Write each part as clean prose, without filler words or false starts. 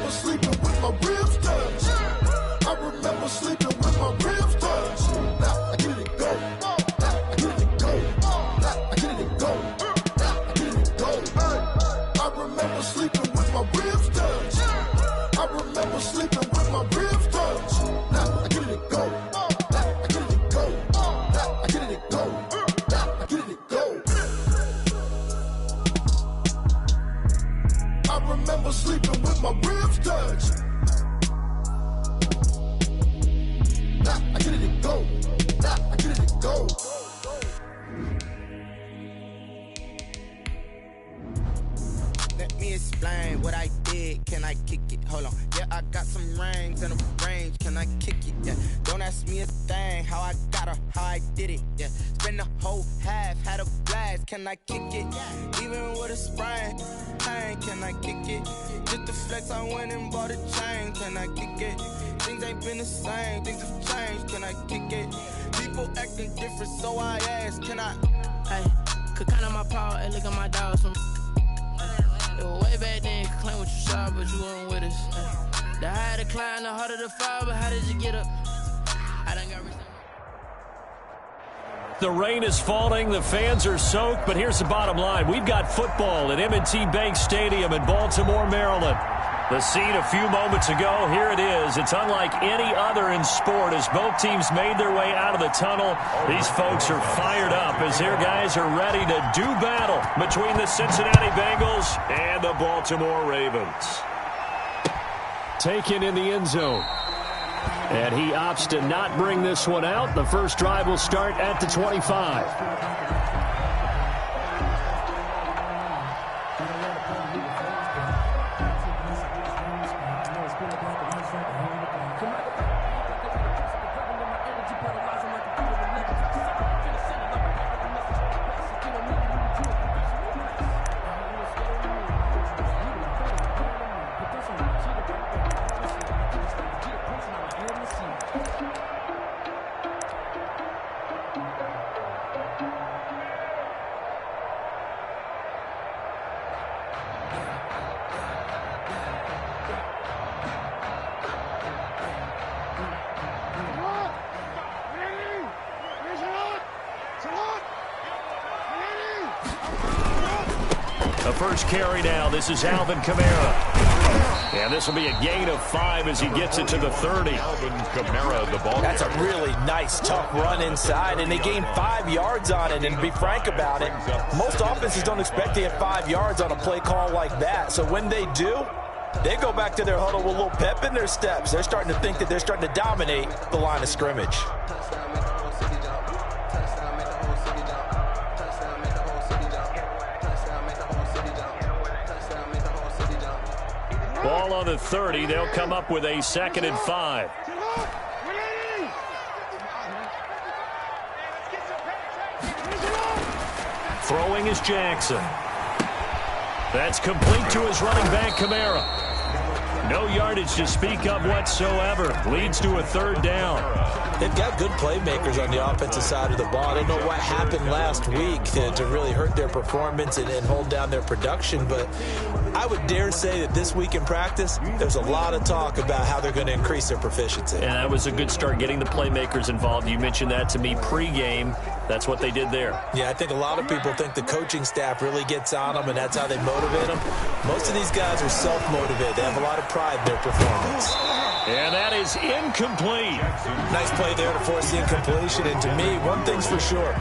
remember sleeping with my ribs touched. I remember sleeping with my ribs touched. Now I get it go. Now I get it go. Now I get it go. Now I get it go. I remember sleeping with my ribs touched. I remember sleeping with my ribs touched. Now I get it go. Now I get it go. Now I get it go. Now I get it go. I remember sleeping with my ribs touched. Now I get it go. Now I get it go. Let me explain what I did. Can I kick it? Hold on. Yeah, I got some rings and a range. Can I kick it? Yeah. Don't ask me a thing. How I got her, how I did it. Yeah. Spend the whole half, had a blast. Can I kick it? Even with a sprain. Pain, can I kick it? Just the flex, I went and bought a chain. Can I kick it? Things ain't been the same. Things have changed. Can I kick it? People acting different, so I ask. Can I? Hey, could count on my power and look at my dogs. Way back then, you could claim what you saw, but you weren't with us. The higher the climb, the harder the fall, but how did you get up? I done got The rain is falling, the fans are soaked, but here's the bottom line. We've got football at M&T Bank Stadium in Baltimore, Maryland. The scene a few moments ago, here it is. It's unlike any other in sport as both teams made their way out of the tunnel. These folks are fired up as their guys are ready to do battle between the Cincinnati Bengals and the Baltimore Ravens. Taken in the end zone. And he opts to not bring this one out. The first drive will start at the 25. The first carry now. This is Alvin Kamara. And this will be a gain of 5 as he gets it to the 30. Alvin Kamara, the ball. That's a really nice, tough run inside, and they gained 5 yards on it. And to be frank about it, most offenses don't expect to get 5 yards on a play call like that. So when they do, they go back to their huddle with a little pep in their steps. They're starting to think that they're starting to dominate the line of scrimmage. Ball on the 30. They'll come up with a 2nd and 5. Throwing is Jackson. That's complete to his running back, Kamara. No yardage to speak of whatsoever. Leads to a 3rd down. They've got good playmakers on the offensive side of the ball. I don't know what happened last week to really hurt their performance and hold down their production, but I would dare say that this week in practice, there's a lot of talk about how they're going to increase their proficiency. And that was a good start, getting the playmakers involved. You mentioned that to me pregame. That's what they did there. Yeah, I think a lot of people think the coaching staff really gets on them, and that's how they motivate them. Most of these guys are self-motivated. They have a lot of pride in their performance. And that is incomplete. Nice play there to force the incompletion. And to me, one thing's for sure.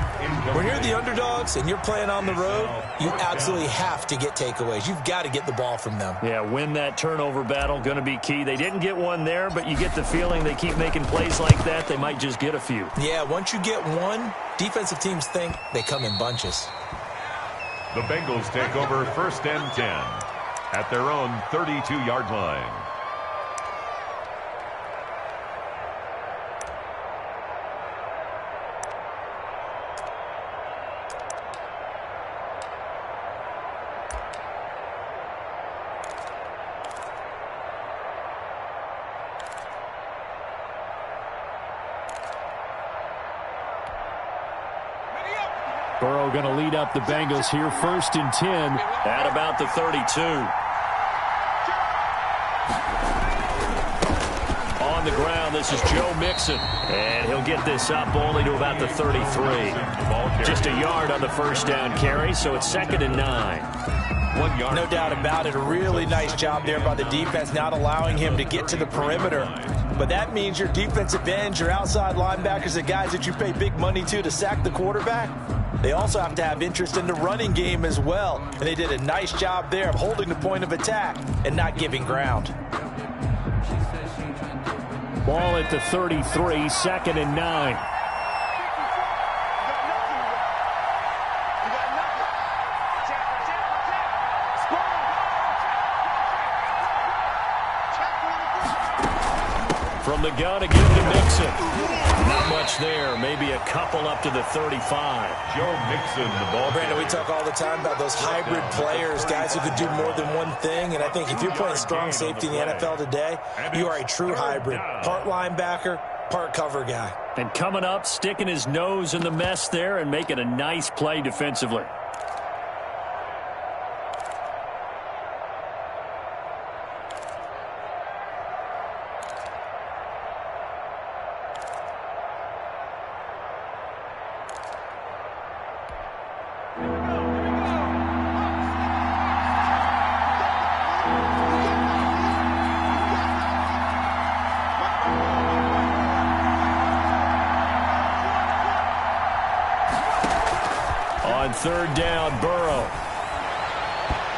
When you're the underdogs and you're playing on the road, you absolutely have to get takeaways. You've got to get the ball from them. Yeah, win that turnover battle, going to be key. They didn't get one there, but you get the feeling they keep making plays like that, they might just get a few. Yeah, once you get one, defensive teams think they come in bunches. The Bengals take over 1st and 10 at their own 32-yard line. Burrow going to lead up the Bengals here, 1st and 10 at about the 32. On the ground, this is Joe Mixon. And he'll get this up only to about the 33. Just a yard on the first down carry, so it's 2nd and 9. 1 yard. No doubt about it. A really nice job there by the defense, not allowing him to get to the perimeter. But that means your defensive ends, your outside linebackers, the guys that you pay big money to sack the quarterback, they also have to have interest in the running game as well. And they did a nice job there of holding the point of attack and not giving ground. Ball at the 33, 2nd and 9. From the gun again to Mixon. Not much there. Maybe a couple up to the 35. Joe Mixon, the ball. Brandon, we talk all the time about those hybrid players, guys who could do more than one thing. And I think if you're playing strong safety in the NFL today, you are a true hybrid. Part linebacker, part cover guy. And coming up, sticking his nose in the mess there and making a nice play defensively. On 3rd down, Burrow.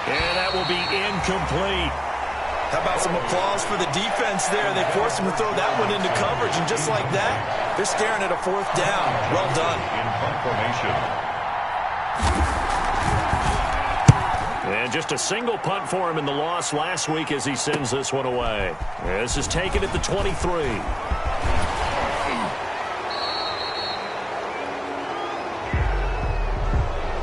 And that will be incomplete. How about some applause for the defense there? They forced him to throw that one into coverage, and just like that, they're staring at a 4th down. Well done. In punt formation. And just a single punt for him in the loss last week as he sends this one away. This is taken at the 23.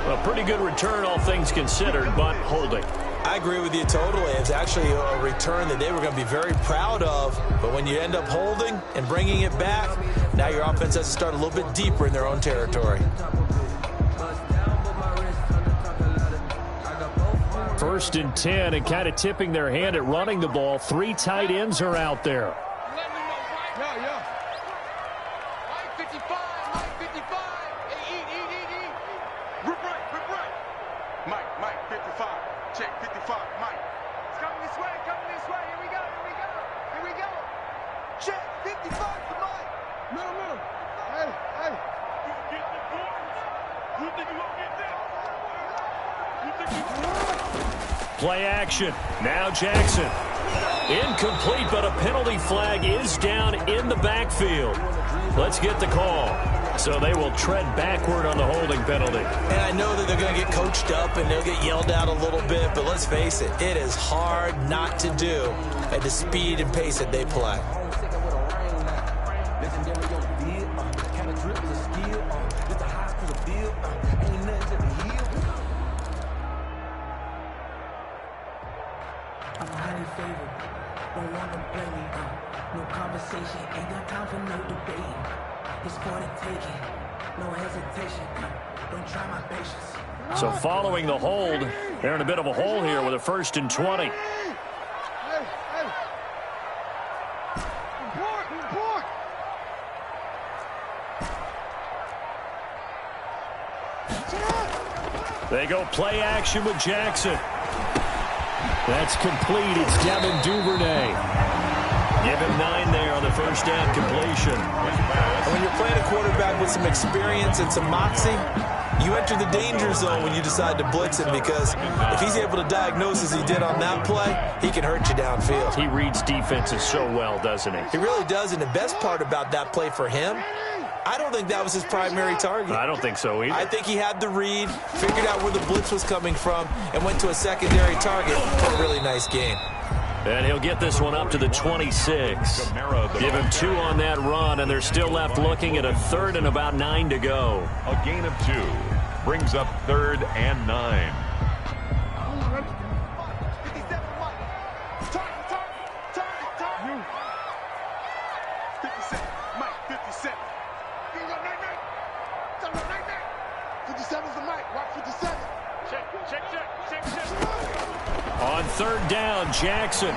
A pretty good return, all things considered, but holding. I agree with you totally. It's actually a return that they were going to be very proud of. But when you end up holding and bringing it back, now your offense has to start a little bit deeper in their own territory. 1st and 10, and kind of tipping their hand at running the ball. 3 tight ends are out there. Play action. Now Jackson. Incomplete, but a penalty flag is down in the backfield. Let's get the call. So they will tread backward on the holding penalty. And I know that they're going to get coached up and they'll get yelled at a little bit, but let's face it, it is hard not to do at the speed and pace that they play. So following the hold, they're in a bit of a hole here with a 1st and 20. They go play action with Jackson. That's complete. It's Devin Duvernay. Give him 9 there on the 1st down completion. And when you're playing a quarterback with some experience and some moxie, you enter the danger zone when you decide to blitz him, because if he's able to diagnose as he did on that play, he can hurt you downfield. He reads defenses so well, doesn't he? He really does, and the best part about that play for him, I don't think that was his primary target. I don't think so either. I think he had the read, figured out where the blitz was coming from, and went to a secondary target for a really nice game. And he'll get this one up to the 26. Give him 2 on that run, and they're still left looking at a 3rd and about 9 to go. A gain of 2 brings up 3rd and 9. On 3rd down, Jackson.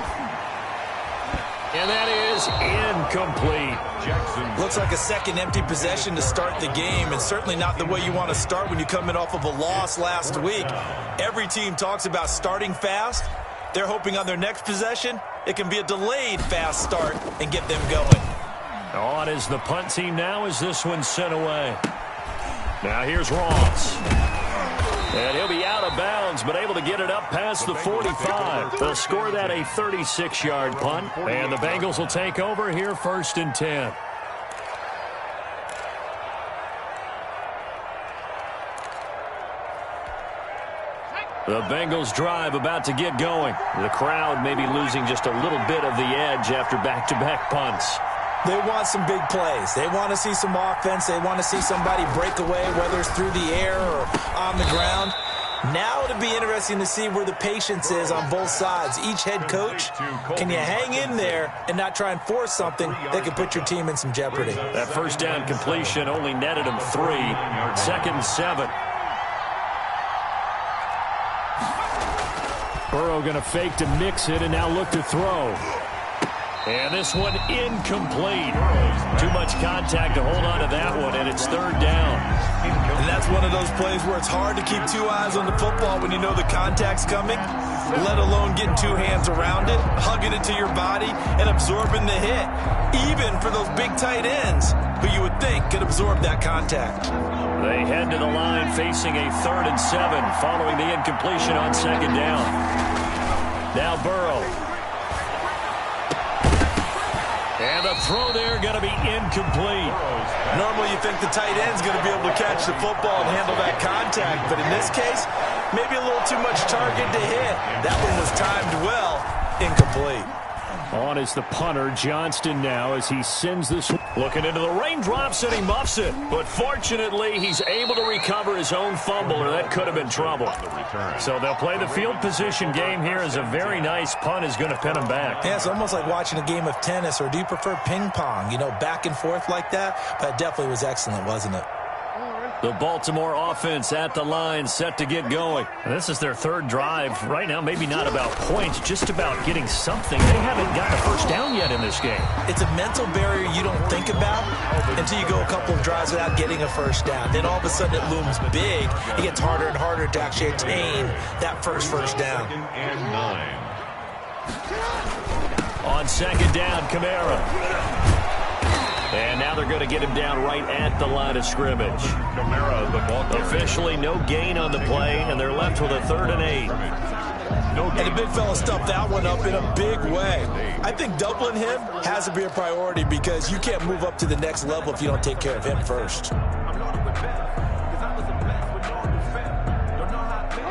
And that is incomplete. Looks like a second empty possession to start the game, and certainly not the way you want to start when you come in off of a loss last week. Every team talks about starting fast. They're hoping on their next possession, it can be a delayed fast start and get them going. On is the punt team now as this one's sent away. Now here's Ross. And he'll be out of bounds, but able to get it up past the 45. They'll score that a 36-yard punt, and the Bengals will take over here 1st and 10. The Bengals drive about to get going. The crowd may be losing just a little bit of the edge after back-to-back punts. They want some big plays. They want to see some offense. They want to see somebody break away, whether it's through the air or on the ground. Now it'll be interesting to see where the patience is on both sides. Each head coach, can you hang in there and not try and force something that could put your team in some jeopardy? That first down completion only netted him 3. 2nd and 7. Burrow going to fake to mix it and now look to throw. And this one incomplete. Too much contact to hold on to that one, and it's 3rd down. And that's one of those plays where it's hard to keep 2 eyes on the football when you know the contact's coming, let alone getting 2 hands around it, hugging it to your body, and absorbing the hit, even for those big tight ends who you would think could absorb that contact. They head to the line facing a 3rd and 7 following the incompletion on 2nd down. Now Burrow. And the throw there going to be incomplete. Normally you think the tight end's going to be able to catch the football and handle that contact, but in this case, maybe a little too much target to hit. That one was timed well, incomplete. On is the punter, Johnston now, as he sends this. Looking into the raindrops, and he muffs it. But fortunately, he's able to recover his own fumble, or that could have been trouble. So they'll play the field position game here as a very nice punt is going to pin him back. Yeah, it's almost like watching a game of tennis, or do you prefer ping pong? You know, back and forth like that? That definitely was excellent, wasn't it? The Baltimore offense at the line, set to get going. And this is their 3rd drive. Right now, maybe not about points, just about getting something. They haven't gotten a first down yet in this game. It's a mental barrier you don't think about until you go a couple of drives without getting a first down. Then all of a sudden it looms big. It gets harder and harder to actually attain that first down. 2nd and 9. On 2nd down, Kamara. And now they're going to get him down right at the line of scrimmage. Kamara, the ball carrier. Officially no gain on the play, and they're left with a 3rd and 8. And the big fella stuffed that one up in a big way. I think doubling him has to be a priority because you can't move up to the next level if you don't take care of him first.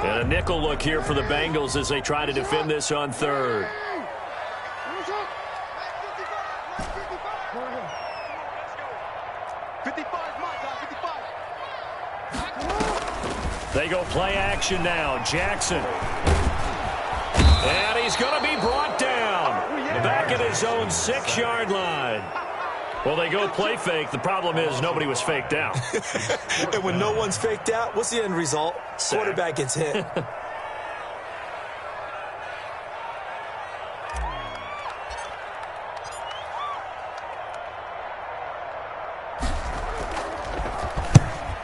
And a nickel look here for the Bengals as they try to defend this on 3rd. They go play action now. Jackson. And he's going to be brought down. Back at his own 6-yard line. Well, they go play fake. The problem is nobody was faked out. And when no one's faked out, what's the end result? Sack. Quarterback gets hit.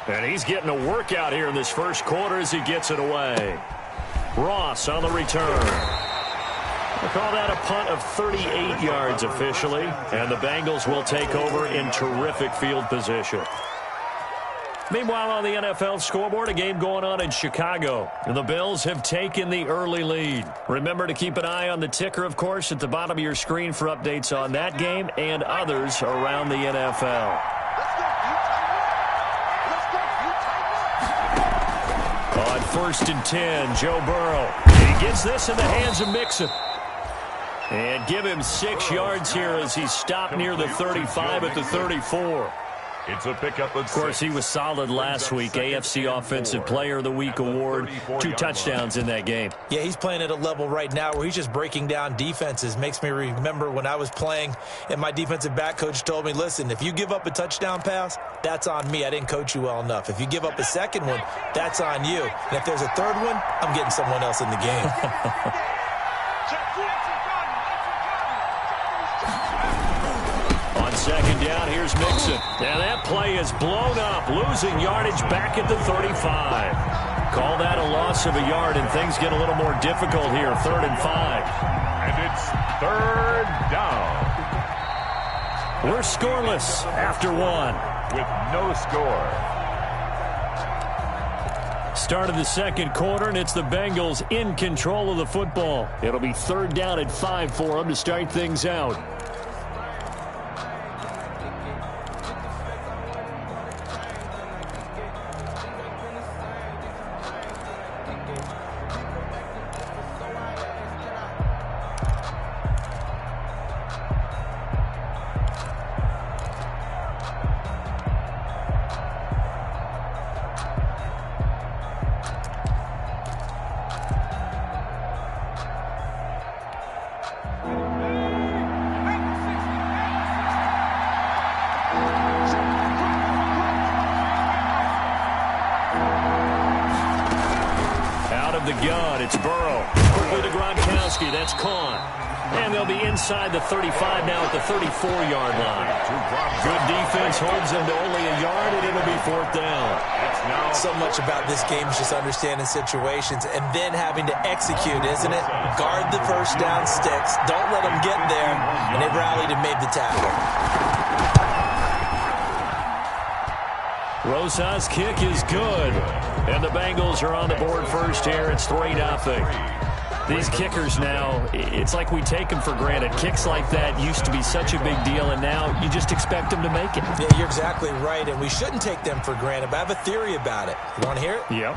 And he's getting a workout here in this first quarter as he gets it away. Ross on the return. We'll call that a punt of 38 yards officially. And the Bengals will take over in terrific field position. Meanwhile, on the NFL scoreboard, a game going on in Chicago. The Bills have taken the early lead. Remember to keep an eye on the ticker, of course, at the bottom of your screen for updates on that game and others around the NFL. On 1st and 10, Joe Burrow. He gets this in the hands of Mixon. And give him 6 yards here as he's stopped near the 35 at the 34. It's a pickup of 6. Of course, he was solid last week. AFC Offensive Player of the Week award. 2 touchdowns in that game. Yeah, he's playing at a level right now where he's just breaking down defenses. Makes me remember when I was playing and my defensive back coach told me, listen, if you give up a touchdown pass, that's on me. I didn't coach you well enough. If you give up a second one, that's on you. And if there's a third one, I'm getting someone else in the game. second down. Here's Mixon. And that play is blown up, losing yardage back at the 35. Call that a loss of a yard, and things get a little more difficult here. 3rd and 5. And it's 3rd down. We're scoreless after 1. With no score. Start of the second quarter, and it's the Bengals in control of the football. It'll be 3rd down and 5 for them to start things out. The gun, it's Burrow. Quickly to Gronkowski, that's Kahn. And they'll be inside the 35 now at the 34-yard line. Good defense holds them to only a yard, and it'll be 4th down. So much about this game is just understanding situations and then having to execute, isn't it? Guard the first down sticks. Don't let them get there. And they rallied and made the tackle. Rosa's kick is good. And the Bengals are on the board first here. It's 3-0. These kickers now, it's like we take them for granted. Kicks like that used to be such a big deal, and now you just expect them to make it. Yeah, you're exactly right, and we shouldn't take them for granted, but I have a theory about it. You want to hear it? Yep.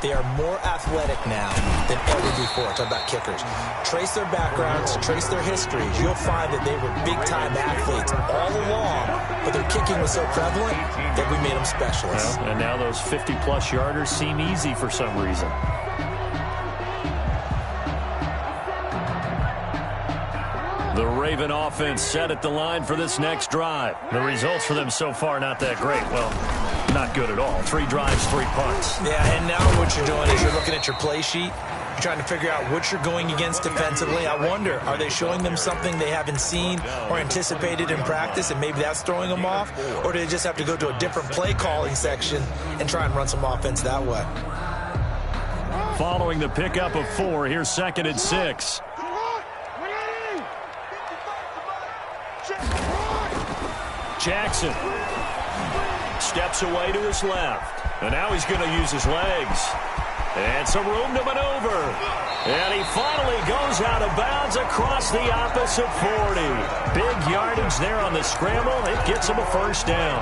They are more athletic now than ever before. Talk about kickers. Trace their backgrounds, trace their histories. You'll find that they were big-time athletes all along, but their kicking was so prevalent that we made them specialists. Well, and now those 50-plus yarders seem easy for some reason. The Raven offense set at the line for this next drive. The results for them so far not that great. Well, not good at all. 3 drives, 3 punts. Yeah, and now what you're doing is you're looking at your play sheet. You're trying to figure out what you're going against defensively. I wonder, are they showing them something they haven't seen or anticipated in practice, and maybe that's throwing them off? Or do they just have to go to a different play calling section and try and run some offense that way? Following the pickup of 4, here's 2nd and 6. Jackson steps away to his left. And now he's going to use his legs. And some room to maneuver. And he finally goes out of bounds across the opposite 40. Big yardage there on the scramble. It gets him a 1st down.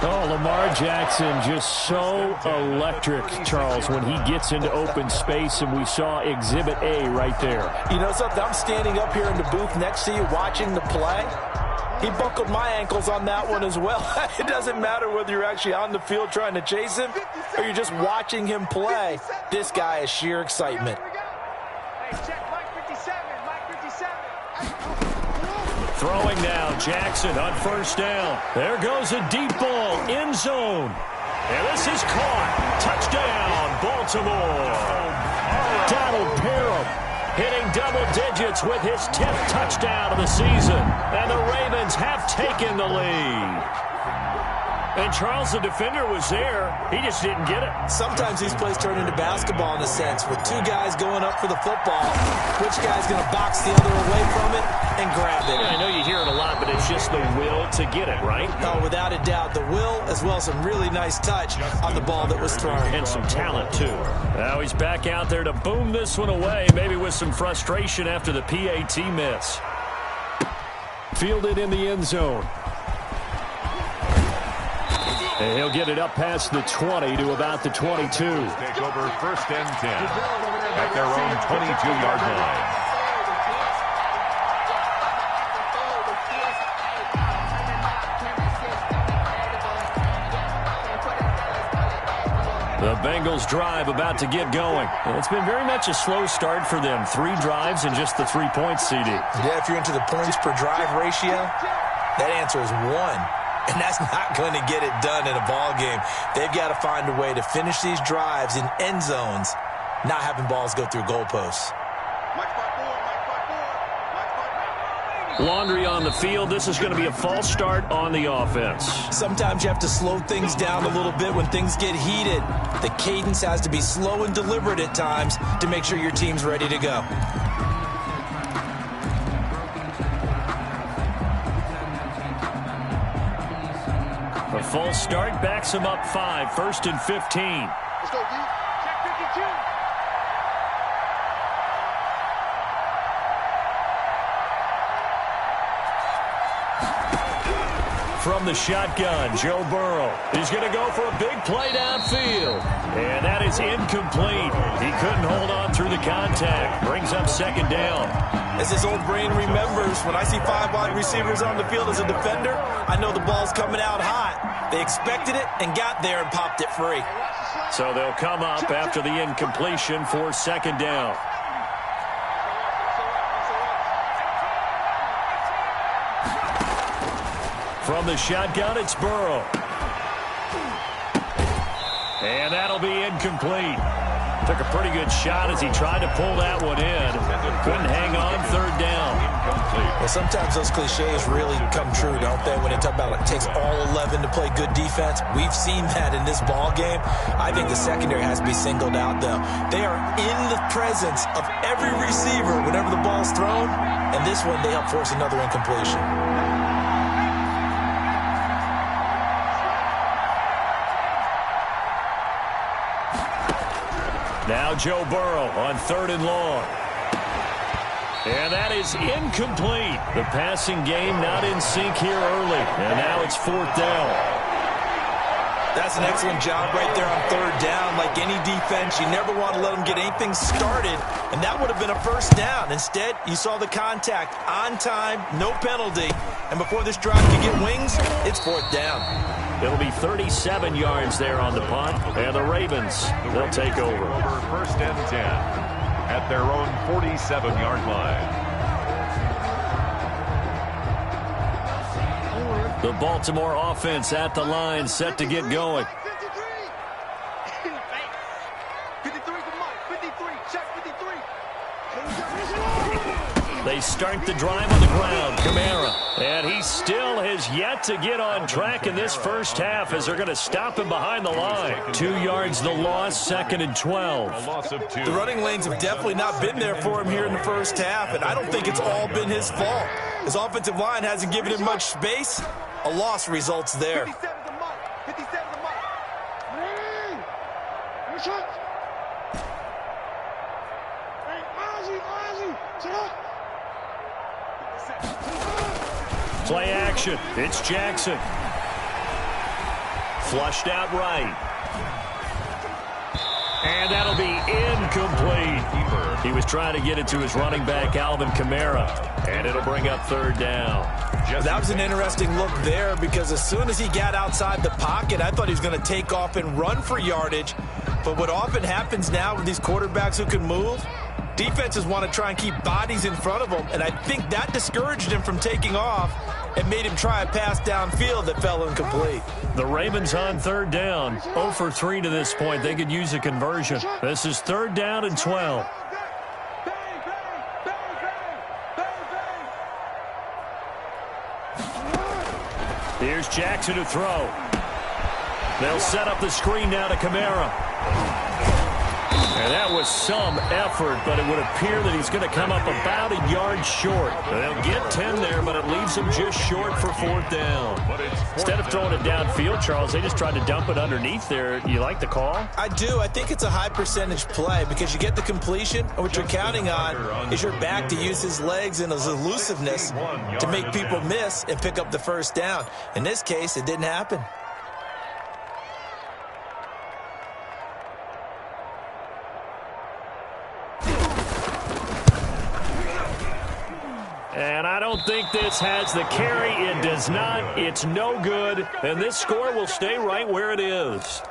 Oh, Lamar Jackson just so electric, Charles, when he gets into open space, and we saw Exhibit A right there. You know something? I'm standing up here in the booth next to you watching the play. He buckled my ankles on that one as well. It doesn't matter whether you're actually on the field trying to chase him or you're just watching him play. This guy is sheer excitement. Throwing now, Jackson on 1st down. There goes a deep ball, end zone. And this is caught. Touchdown, Baltimore. Donald Parham hitting double digits with his 10th touchdown of the season. And the Ravens have taken the lead. And Charles, the defender, was there. He just didn't get it. Sometimes these plays turn into basketball in a sense, with 2 guys going up for the football. Which guy's going to box the other away from it and grab it? Yeah, I know you hear it a lot, but it's just the will to get it, right? Oh, without a doubt. The will, as well as some really nice touch on the ball that was thrown. And some talent, too. Now he's back out there to boom this one away, maybe with some frustration after the PAT miss. Fielded in the end zone. And he'll get it up past the 20 to about the 22. Take over 1st and 10 at their own 22-yard line. The Bengals drive about to get going. And it's been very much a slow start for them. 3 drives and just the 3 points, CD. Yeah, if you're into the points per drive ratio, that answer is 1. And that's not going to get it done in a ball game. They've got to find a way to finish these drives in end zones, not having balls go through goalposts. Laundry on the field. This is going to be a false start on the offense. Sometimes you have to slow things down a little bit when things get heated. The cadence has to be slow and deliberate at times to make sure your team's ready to go. A false start backs him up 5, 1st and 15. Let's go, D. Check 52. From the shotgun, Joe Burrow. He's going to go for a big play downfield. And that is incomplete. He couldn't hold on through the contact. Brings up 2nd down. As his old brain remembers, when I see 5 wide receivers on the field as a defender, I know the ball's coming out hot. They expected it and got there and popped it free. So they'll come up after the incompletion for 2nd down. From the shotgun, it's Burrow. And that'll be incomplete. Took a pretty good shot as he tried to pull that one in. Couldn't hang on, 3rd down. Well, sometimes those cliches really come true, don't they? When they talk about it takes all 11 to play good defense. We've seen that in this ball game. I think the secondary has to be singled out, though. They are in the presence of every receiver whenever the ball's thrown. And this one, they help force another incompletion. Now Joe Burrow on 3rd and long. And that is incomplete. The passing game not in sync here early. And now it's 4th down. That's an excellent job right there on 3rd down. Like any defense, you never want to let them get anything started. And that would have been a 1st down. Instead, you saw the contact on time, no penalty. And before this drive can get wings, it's 4th down. It'll be 37 yards there on the punt, and the Ravens, they'll take over. 1st and 10 at their own 47-yard line. The Baltimore offense at the line, set to get going. 53 for Mike. 53. Check 53. They start the drive on the ground. Kamara. And he still has yet to get on track in this first half as they're going to stop him behind the line. 2 yards the loss, 2nd and 12. A loss of 2. The running lanes have definitely not been there for him here in the first half, and I don't think it's all been his fault. His offensive line hasn't given him much space. A loss results there. 57 to Mike. 57 to Mike. Play action. It's Jackson. Flushed out right. And that'll be incomplete. He was trying to get it to his running back, Alvin Kamara. And it'll bring up 3rd down. That was an interesting look there because as soon as he got outside the pocket, I thought he was going to take off and run for yardage. But what often happens now with these quarterbacks who can move, defenses want to try and keep bodies in front of them, and I think that discouraged him from taking off and made him try a pass downfield that fell incomplete. The Ravens on 3rd down. 0 for 3 to this point. They could use a conversion. This is 3rd down and 12. Here's Jackson to throw. They'll set up the screen now to Kamara. And that was some effort, but it would appear that he's going to come up about a yard short. They'll get 10 there, but it leaves him just short for 4th down. Instead of throwing it downfield, Charles, they just tried to dump it underneath there. You like the call? I do. I think it's a high percentage play because you get the completion, and what you're counting on is your back to use his legs and his elusiveness to make people miss and pick up the 1st down. In this case, it didn't happen. And I don't think this has the carry. It does not. It's no good. And this score will stay right where it is.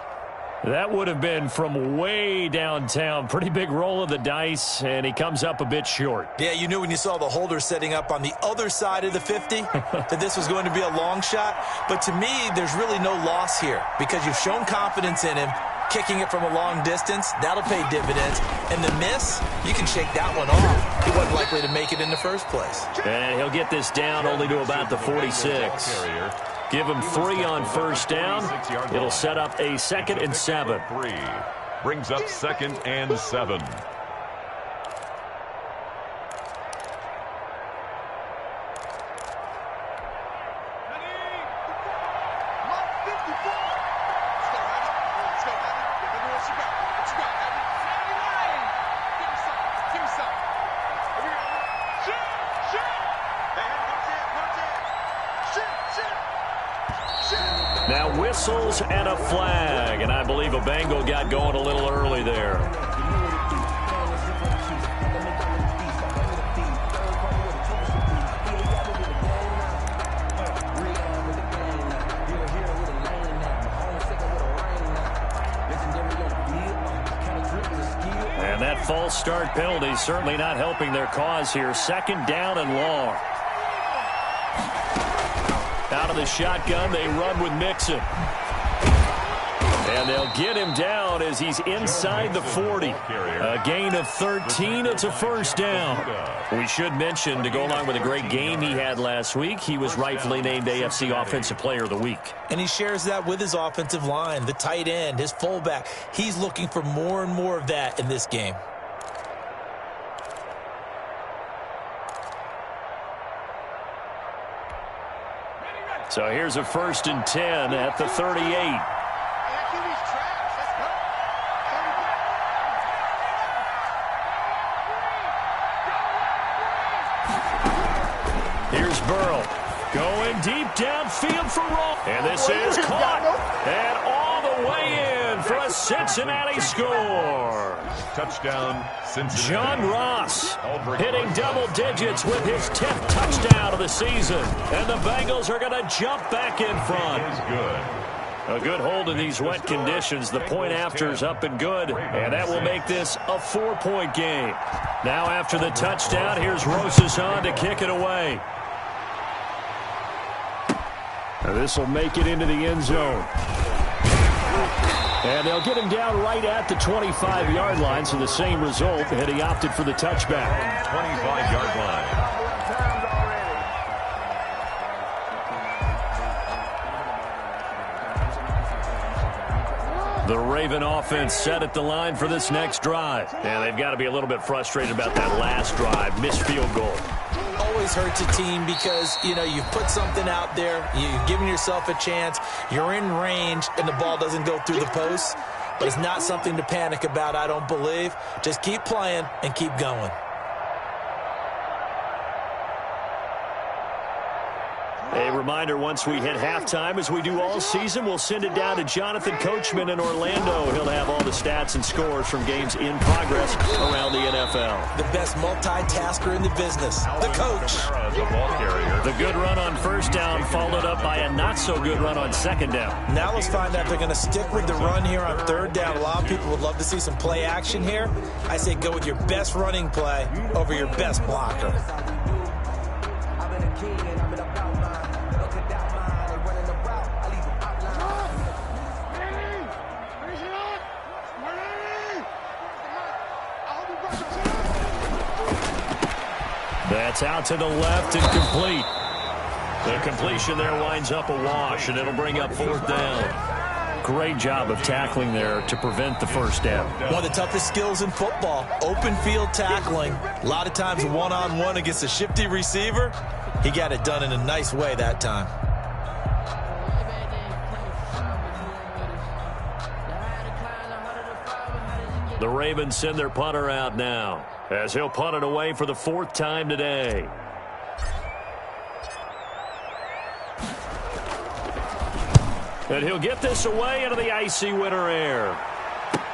That would have been from way downtown. Pretty big roll of the dice, and he comes up a bit short. Yeah, you knew when you saw the holder setting up on the other side of the 50 that this was going to be a long shot. But to me, there's really no loss here because you've shown confidence in him. kicking it from a long distance, that'll pay dividends. And the miss, you can shake that one off. He wasn't likely to make it in the first place. And he'll get this down only to about the 46. Give him 3 on first down. It'll set up a 2nd and 7. Brings up 2nd and 7. Now whistles and a flag, and I believe a Bengal got going a little early there. And that false start penalty certainly not helping their cause here. 2nd down and long. Out of the shotgun, they run with Mixon. And they'll get him down as he's inside the 40. A gain of 13. It's a first down. We should mention, to go along with a great game he had last week, he was rightfully named AFC Offensive Player of the Week. And he shares that with his offensive line, the tight end, his fullback. He's looking for more and more of that in this game. So here's a 1st and 10 at the 38. Here's Burrow going deep downfield for Roll. And this is caught. And all the way in for a Cincinnati score. Touchdown, Cincinnati. John Ross hitting double digits with his 10th touchdown of the season. And the Bengals are going to jump back in front. A good hold in these wet conditions. The point after is up and good. And that will make this a 4-point game. Now after the touchdown, here's Rosas on to kick it away. And this will make it into the end zone. And they'll get him down right at the 25-yard line, so the same result, and he opted for the touchback. 25-yard line. The Raven offense set at the line for this next drive. And they've got to be a little bit frustrated about that last drive, missed field goal. Always hurts a team because, you know, you've put something out there, you've given yourself a chance, you're in range, and the ball doesn't go through the posts. But it's not something to panic about, I don't believe. Just keep playing and keep going. A reminder, once we hit halftime, as we do all season, we'll send it down to Jonathan Coachman in Orlando. He'll have all the stats and scores from games in progress around the NFL. The best multitasker in the business, the coach. The good run on first down followed up by a not-so-good run on second down. Now let's find out if they're going to stick with the run here on third down. A lot of people would love to see some play action here. I say go with your best running play over your best blocker. That's out to the left and complete. The completion there winds up a wash, and it'll bring up 4th down. Great job of tackling there to prevent the first down. One of the toughest skills in football, open field tackling. A lot of times one-on-one against a shifty receiver. He got it done in a nice way that time. The Ravens send their punter out now, as he'll punt it away for the 4th time today. And he'll get this away into the icy winter air.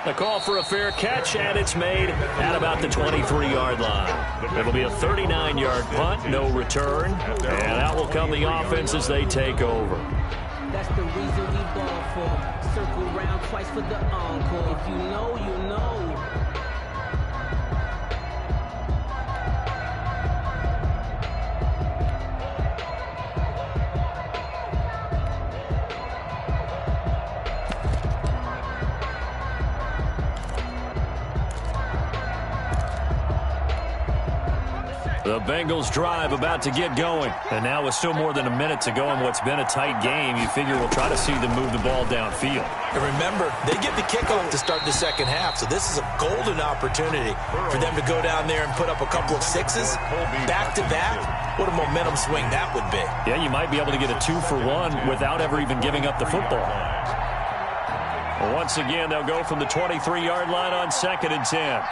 The call for a fair catch, and it's made at about the 23-yard line. It'll be a 39-yard punt, no return, and out will come the offense as they take over. That's the reason we ball for. Circle round twice for the encore. If you know, you know. The Bengals drive about to get going. And now with still more than a minute to go in what's been a tight game, you figure we'll try to see them move the ball downfield. And remember, they get the kickoff to start the second half, so this is a golden opportunity for them to go down there and put up a couple of sixes back-to-back. What a momentum swing that would be. Yeah, you might be able to get a 2-for-1 without ever even giving up the football. Well, once again, they'll go from the 23-yard line on 2nd and 10.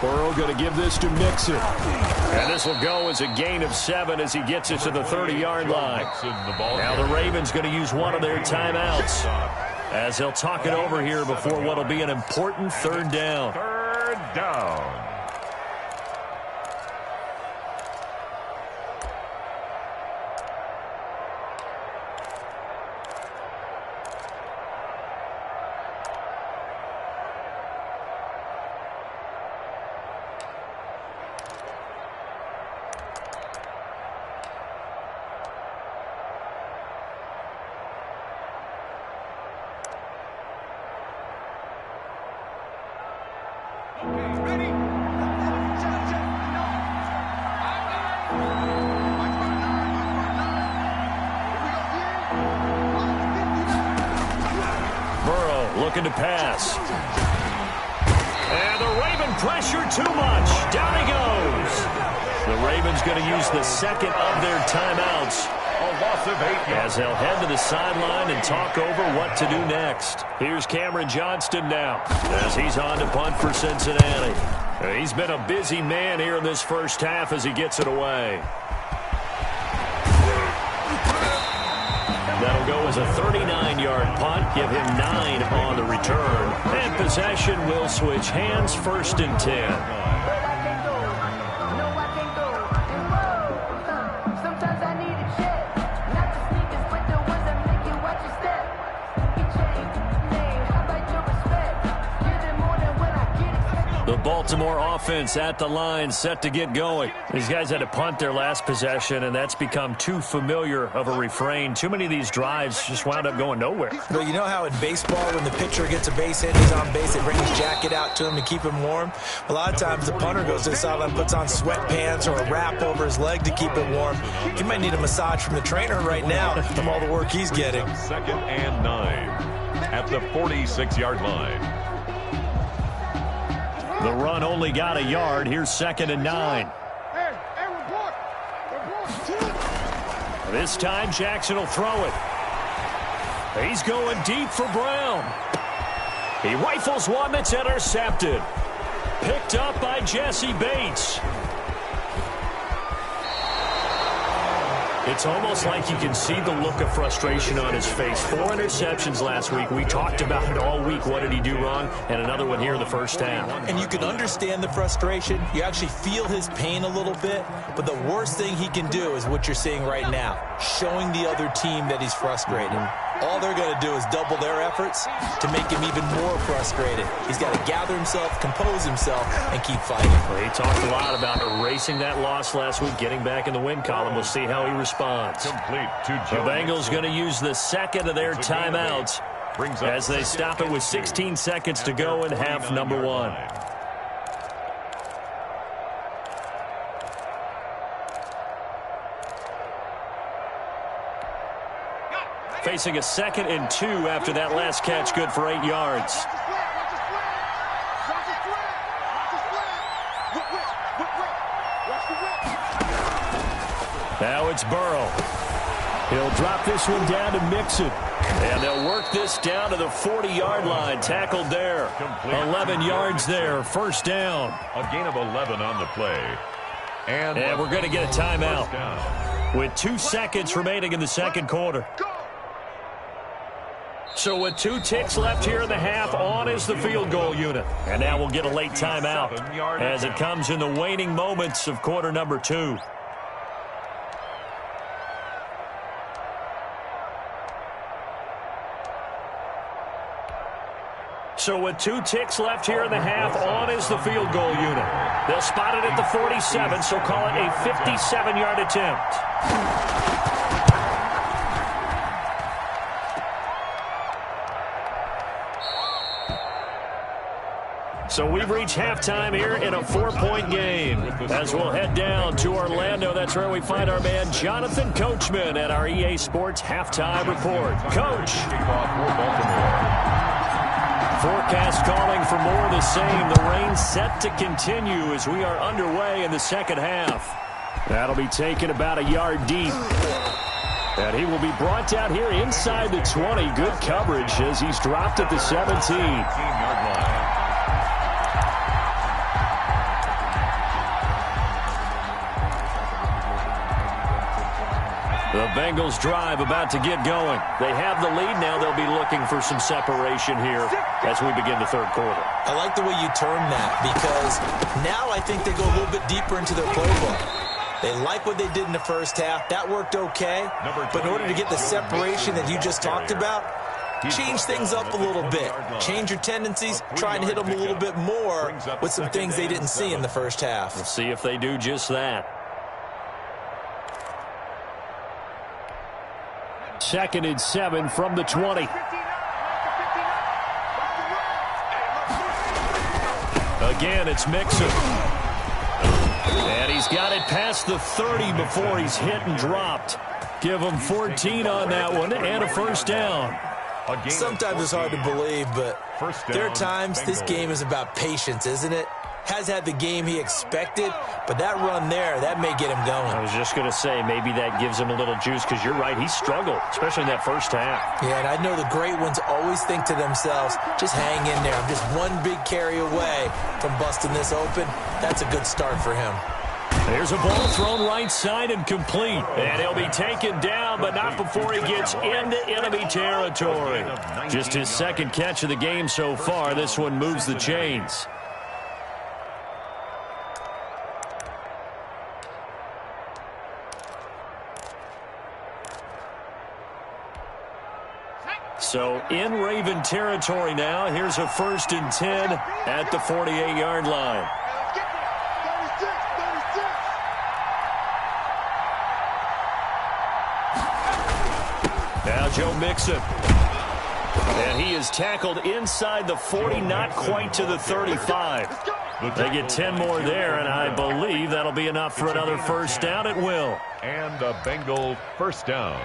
Burrow going to give this to Mixon. And this will go as a gain of 7 as he gets it to the 30-yard line. Now the Ravens going to use one of their timeouts as they'll talk it over here before what will be an important 3rd down. 3rd down. Looking to pass. And the Raven pressure too much. Down he goes. The Ravens going to use the 2nd of their timeouts. A loss of 8 as they'll head to the sideline and talk over what to do next. Here's Cameron Johnston now as he's on to punt for Cincinnati. He's been a busy man here in this first half as he gets it away. That'll go as a 39-yard punt, give him 9 on the return. And possession will switch hands, 1st and 10. The Baltimore offense at the line, set to get going. These guys had to punt their last possession, and that's become too familiar of a refrain. Too many of these drives just wound up going nowhere. But you know how in baseball, when the pitcher gets a base hit, he's on base, they bring his jacket out to him to keep him warm? A lot of times the punter goes to the sideline, puts on sweatpants or a wrap over his leg to keep it warm. He might need a massage from the trainer right now from all the work he's getting. 2nd and 9 at the 46-yard line. The run only got a yard. Here's 2nd and 9. This time Jackson will throw it. He's going deep for Brown. He rifles one that's intercepted. Picked up by Jesse Bates. It's almost like you can see the look of frustration on his face. 4 interceptions last week. We talked about it all week. What did he do wrong? And another one here in the first half. And you can understand the frustration. You actually feel his pain a little bit. But the worst thing he can do is what you're seeing right now, showing the other team that he's frustrated. All they're going to do is double their efforts to make him even more frustrated. He's got to gather himself, compose himself, and keep fighting. Well, he talked a lot about erasing that loss last week, getting back in the win column. We'll see how he responds. Complete to The Bengals going to use the 2nd of their timeouts as they stop it with 16 seconds to go in half number 1. Facing a 2nd and 2 after that last catch, good for 8 yards. Now it's Burrow. He'll drop this one down to Mixon. And they'll work this down to the 40-yard line. Tackled there. 11 yards there. 1st down. A gain of 11 on the play. And we're going to get a timeout with 2 seconds remaining in the 2nd quarter. So with 2 ticks left here in the half, on is the field goal unit. And now we'll get a late timeout as it comes in the waning moments of quarter number 2. So with 2 ticks left here in the half, on is the field goal unit. They'll spot it at the 47, so call it a 57-yard attempt. So we've reached halftime here in a 4-point game. As we'll head down to Orlando, that's where we find our man Jonathan Coachman at our EA Sports Halftime Report. Coach. Forecast calling for more of the same. The rain set to continue as we are underway in the second half. That'll be taken about a yard deep. And he will be brought down here inside the 20. Good coverage as he's dropped at the 17-yard line. The Bengals drive about to get going. They have the lead now. They'll be looking for some separation here as we begin the third quarter. I like the way you term that because now I think they go a little bit deeper into their playbook. They like what they did in the first half. That worked okay. But in order to get the separation that you just talked about, change things up a little bit. Change your tendencies. Try and hit them a little bit more with some things they didn't see in the first half. We'll see if they do just that. 2nd and 7 from the 20. Again, it's Mixon. And he's got it past the 30 before he's hit and dropped. Give him 14 on that one and a first down. Sometimes it's hard to believe, but there are times this game is about patience, isn't it? Has had the game he expected, but that run there, that may get him going. I was just going to say, maybe that gives him a little juice because you're right, he struggled, especially in that first half. Yeah, and I know the great ones always think to themselves, just hang in there. I'm just one big carry away from busting this open. That's a good start for him. There's a ball thrown right side and complete. And he'll be taken down, but not before he gets into enemy territory. Just his second catch of the game so far. This one moves the chains. So in Raven territory now. Here's a 1st and 10 at the 48-yard line. Now Joe Mixon. And he is tackled inside the 40, not quite to the 35. They get 10 more there, and I believe that'll be enough for another first down. It will. And a Bengal first down.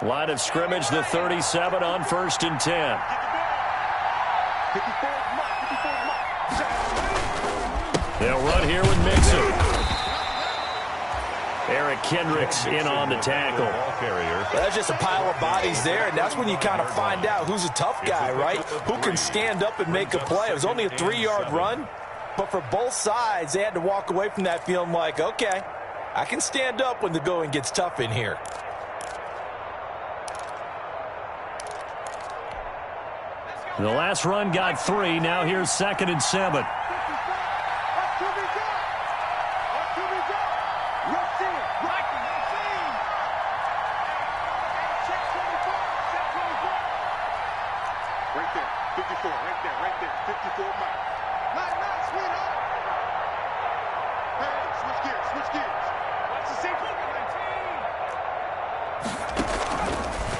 Line of scrimmage, the 37 on 1st and 10. They'll run here with Mixon. Eric Kendricks in on the tackle. That's just a pile of bodies there, and that's when you kind of find out who's a tough guy, right? Who can stand up and make a play. It was only a 3-yard run, but for both sides, they had to walk away from that feeling like, okay, I can stand up when the going gets tough in here. The last run got 3. Now here's 2nd and 7.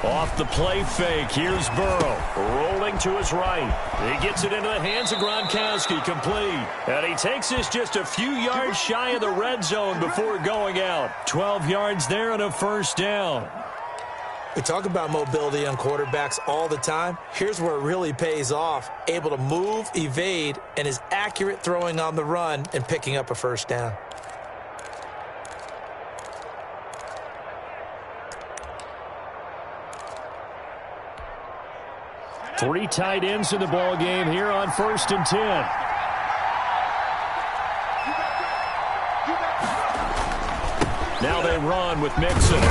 Off the play fake, here's Burrow, rolling to his right. He gets it into the hands of Gronkowski, complete. And he takes this just a few yards shy of the red zone before going out. 12 yards there and a first down. We talk about mobility on quarterbacks all the time. Here's where it really pays off. Able to move, evade, and is accurate throwing on the run and picking up a first down. Three tight ends in the ball game here on 1st and 10. Now they run with Mixon.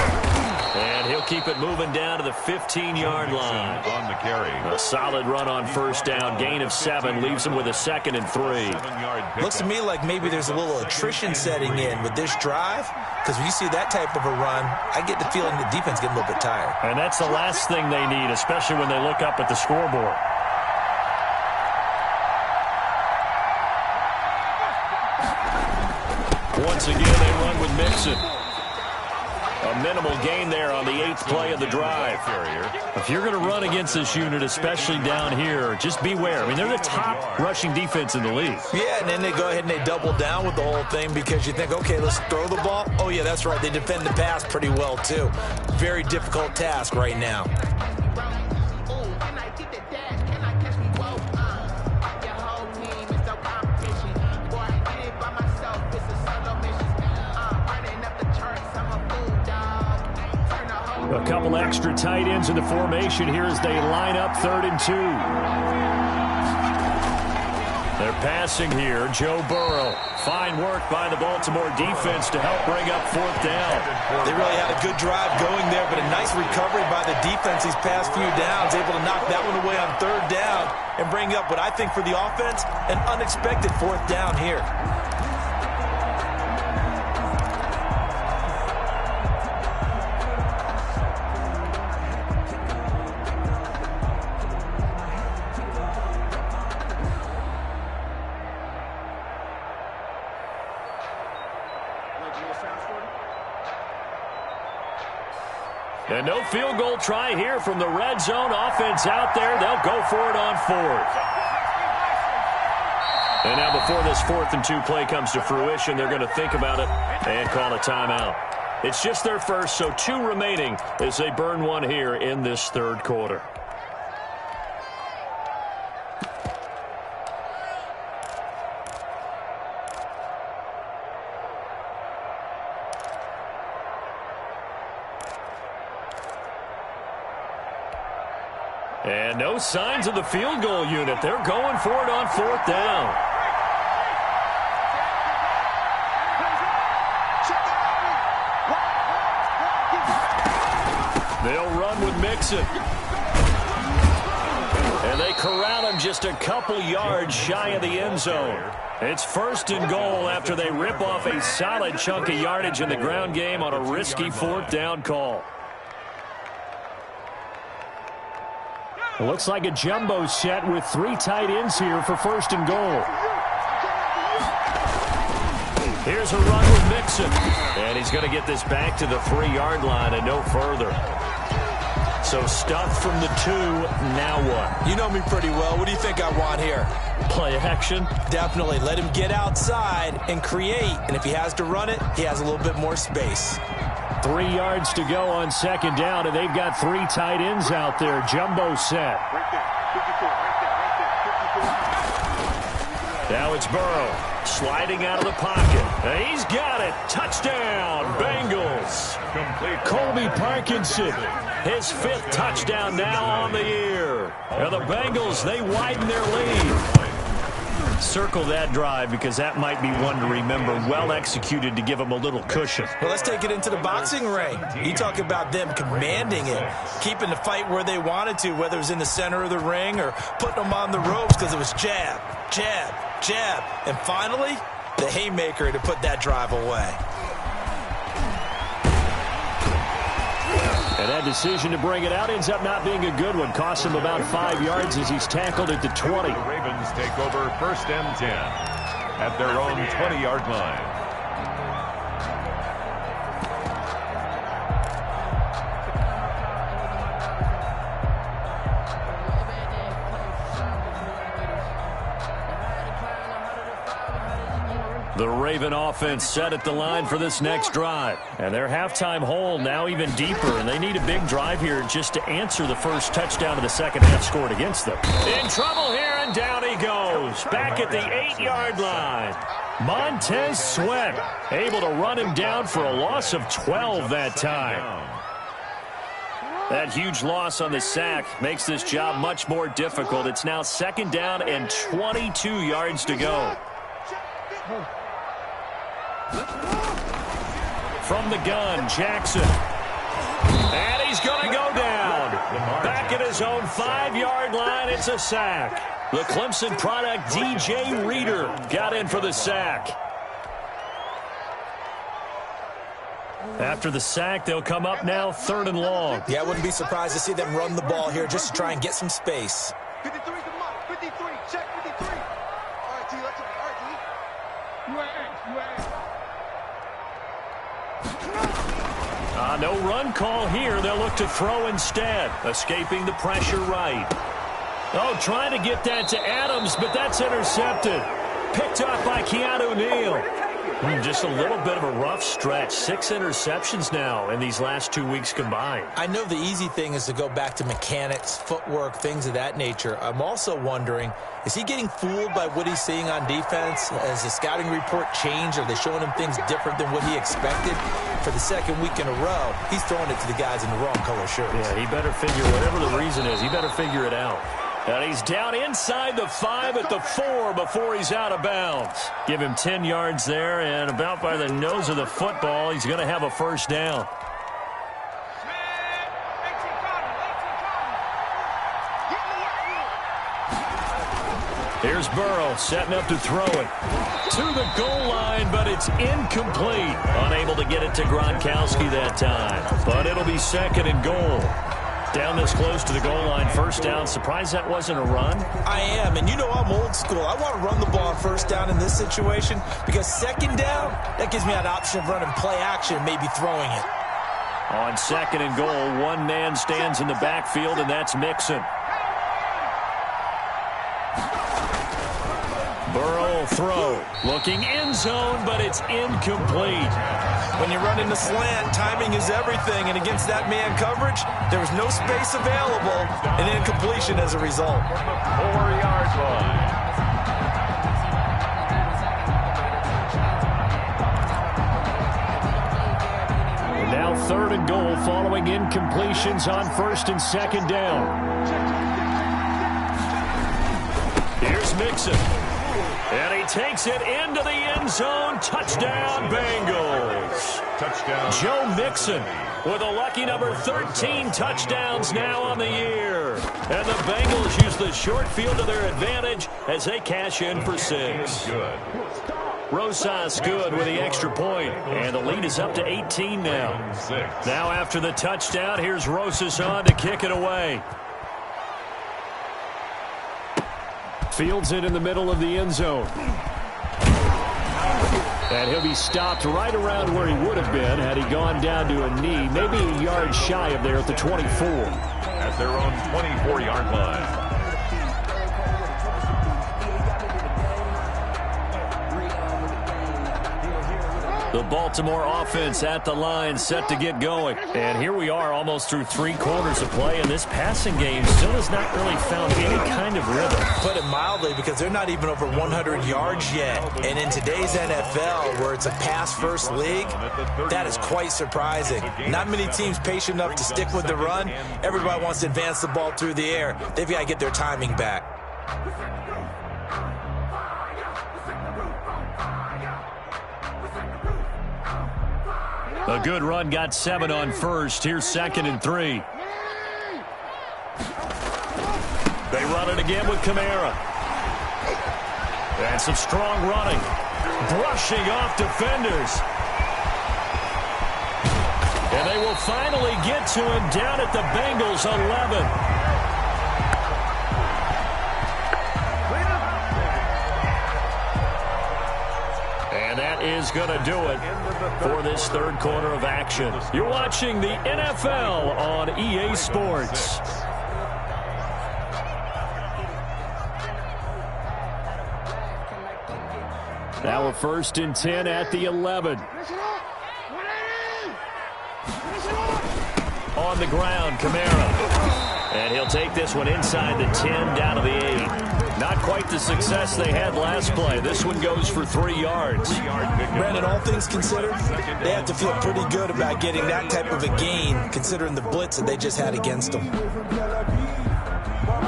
And he'll keep it moving down to the 15-yard line. On the carry. A solid run on first down. Gain of 7 leaves him with a 2nd and 3. Looks to me like maybe there's a little attrition setting in with this drive, because when you see that type of a run, I get the feeling the defense getting a little bit tired. And that's the last thing they need, especially when they look up at the scoreboard. Once again, they run with Mixon. A minimal gain there on the 8th play of the drive. If you're going to run against this unit, especially down here, just beware. I mean, they're the top rushing defense in the league. Yeah, and then they go ahead and they double down with the whole thing because you think, okay, let's throw the ball. Oh, yeah, that's right. They defend the pass pretty well, too. Very difficult task right now. A couple extra tight ends in the formation here as they line up 3rd and 2. They're passing here. Joe Burrow. Fine work by the Baltimore defense to help bring up 4th down. They really had a good drive going there, but a nice recovery by the defense these past few downs, able to knock that one away on 3rd down and bring up what I think for the offense, an unexpected 4th down here. And no field goal try here from the red zone. Offense out there. They'll go for it on 4th. And now before this 4th and 2 play comes to fruition, they're going to think about it and call a timeout. It's just their first, so 2 remaining as they burn one here in this 3rd quarter. And no signs of the field goal unit. They're going for it on 4th down. They'll run with Mixon. And they corral him just a couple yards shy of the end zone. It's 1st and goal after they rip off a solid chunk of yardage in the ground game on a risky 4th down call. It looks like a jumbo set with 3 tight ends here for 1st and goal. Here's a run with Mixon. And he's going to get this back to the 3-yard line and no further. So stuffed from the 2, now what? You know me pretty well. What do you think I want here? Play action? Definitely. Let him get outside and create. And if he has to run it, he has a little bit more space. 3 yards to go on 2nd down, and they've got 3 tight ends out there. Jumbo set. Now it's Burrow sliding out of the pocket. And he's got it. Touchdown, Bengals. Colby Parkinson, his 5th touchdown now on the year. And the Bengals, they widen their lead. Circle that drive because that might be one to remember. Well executed to give them a little cushion. Well, let's take it into the boxing ring. You talk about them commanding it, keeping the fight where they wanted to, whether it was in the center of the ring or putting them on the ropes because it was jab, jab, jab. And finally, the haymaker to put that drive away. And that decision to bring it out ends up not being a good one. Costs him about 5 yards as he's tackled at the 20. The Ravens take over 1st and 10 at their own 20-yard line. The Raven offense set at the line for this next drive. And their halftime hole now even deeper, and they need a big drive here just to answer the first touchdown of the second half scored against them. In trouble here, and down he goes. Back at the 8-yard line. Montez Sweat able to run him down for a loss of 12 that time. That huge loss on the sack makes this job much more difficult. It's now 2nd down and 22 yards to go. From the gun, Jackson. And he's going to go down. Back at his own 5-yard line, it's a sack. The Clemson product, DJ Reader, got in for the sack. After the sack, they'll come up now 3rd and long. Yeah, I wouldn't be surprised to see them run the ball here just to try and get some space. 53's the mark. 53. Check 53. All right, T. Let's go. All right, T. UAA. No run call here. They'll look to throw instead. Escaping the pressure right. Oh, trying to get that to Adams, but that's intercepted. Picked up by Keanu Neal. Just a little bit of a rough stretch. 6 interceptions now in these last 2 weeks combined. I know the easy thing is to go back to mechanics, footwork, things of that nature. I'm also wondering, is he getting fooled by what he's seeing on defense? Has the scouting report changed? Are they showing him things different than what he expected? For the second week in a row, he's throwing it to the guys in the wrong color shirts. Yeah, he better figure, whatever the reason is, he better figure it out. And he's down inside the 5 at the 4 before he's out of bounds. Give him 10 yards there, and about by the nose of the football, he's going to have a first down. Here's Burrow setting up to throw it to the goal line, but it's incomplete. Unable to get it to Gronkowski that time, but it'll be 2nd and goal. Down this close to the goal line, first down. Surprised that wasn't a run? I am, and you know I'm old school. I want to run the ball on first down in this situation because 2nd down, that gives me an option of running play action, maybe throwing it. On 2nd and goal, one man stands in the backfield, and that's Mixon. Burrow will throw. Looking end zone, but it's incomplete. When you run in the slant, timing is everything, and against that man coverage, there was no space available, and incompletion as a result. 4-yard line. And now 3rd and goal following incompletions on 1st and 2nd down. Here's Mixon. And he takes it into the end zone. Touchdown, Bengals. Touchdown. Joe Mixon with a lucky number 13 touchdowns now on the year. And the Bengals use the short field to their advantage as they cash in for 6. Good. Rosas good with the extra point. And the lead is up to 18 now. Now after the touchdown, here's Rosas on to kick it away. Fields it in the middle of the end zone. And he'll be stopped right around where he would have been had he gone down to a knee, maybe a yard shy of there at the 24. At their own 24-yard line. The Baltimore offense at the line, set to get going. And here we are almost through 3 quarters of play, and this passing game still has not really found any kind of rhythm. Put it mildly, because they're not even over 100 yards yet. And in today's NFL, where it's a pass-first league, that is quite surprising. Not many teams patient enough to stick with the run. Everybody wants to advance the ball through the air. They've got to get their timing back. A good run, got 7 on first. Here's 2nd and 3. They run it again with Kamara. And some strong running. Brushing off defenders. And they will finally get to him down at the Bengals 11. And that is going to do it for this 3rd quarter of action. You're watching the NFL on EA Sports. Now a 1st and 10 at the 11. On the ground, Kamara. And he'll take this one inside the 10, down to the 8. Not quite the success they had last play. This one goes for 3 yards. Brandon, all things considered, they have to feel pretty good about getting that type of a gain, considering the blitz that they just had against them.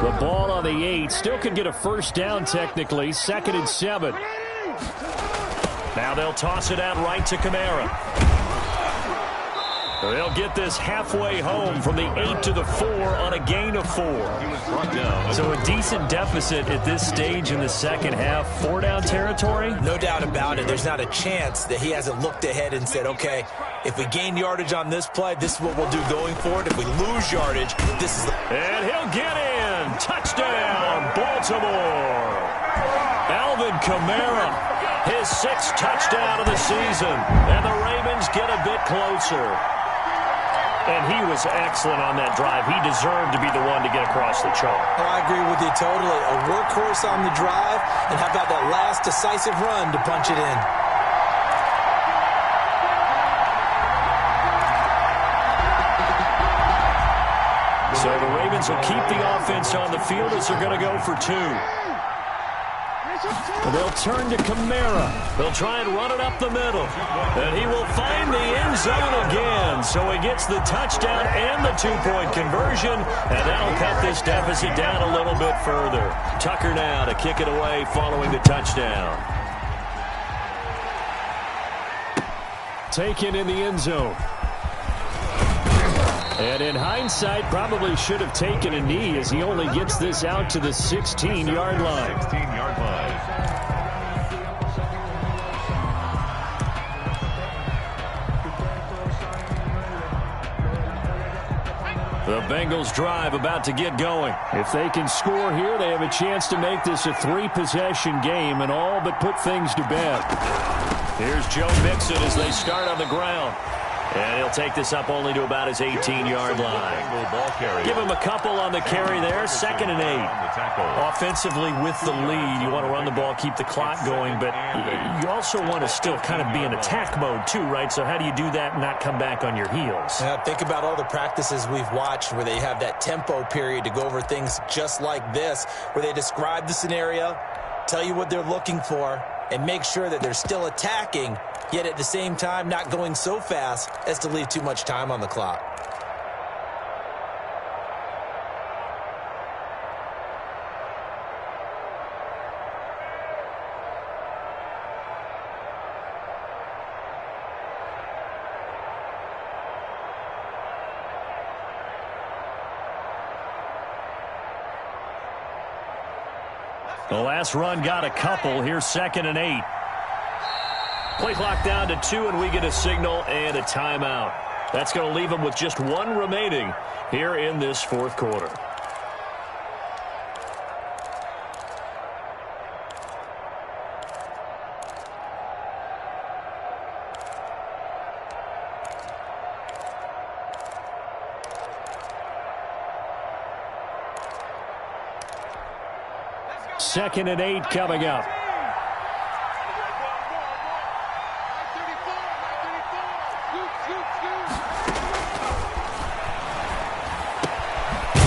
The ball on the 8. Still could get a first down technically. 2nd and 7. Now they'll toss it out right to Kamara. They'll get this halfway home from the 8 to the 4 on a gain of 4. So a decent deficit at this stage in the second half. 4-down territory? No doubt about it. There's not a chance that he hasn't looked ahead and said, okay, if we gain yardage on this play, this is what we'll do going forward. If we lose yardage, this is the... And he'll get in. Touchdown, Baltimore. Alvin Kamara, his 6th touchdown of the season. And the Ravens get a bit closer. And he was excellent on that drive. He deserved to be the one to get across the chalk. Oh, I agree with you totally. A workhorse on the drive, and how about that last decisive run to punch it in? So the Ravens will keep the offense on the field as they're going to go for 2. They'll turn to Kamara. They'll try and run it up the middle. And he will find the end zone again. So he gets the touchdown and the 2-point conversion. And that'll cut this deficit down a little bit further. Tucker now to kick it away following the touchdown. Taken in the end zone. And in hindsight, probably should have taken a knee as he only gets this out to the 16-yard line. 16-yard line. The Bengals drive about to get going. If they can score here, they have a chance to make this a 3-possession game and all but put things to bed. Here's Joe Mixon as they start on the ground. And he'll take this up only to about his 18-yard line. Give him a couple on the carry there. 2nd and 8. Offensively with the lead, you want to run the ball, keep the clock going, but you also want to still kind of be in attack mode too, right? So how do you do that and not come back on your heels? Yeah, think about all the practices we've watched where they have that tempo period to go over things just like this, where they describe the scenario, tell you what they're looking for, and make sure that they're still attacking, yet at the same time not going so fast as to leave too much time on the clock. The last run got a couple. Here's 2nd and 8. Play clock down to 2, and we get a signal and a timeout. That's going to leave them with just 1 remaining here in this 4th quarter. Second and 8 coming up.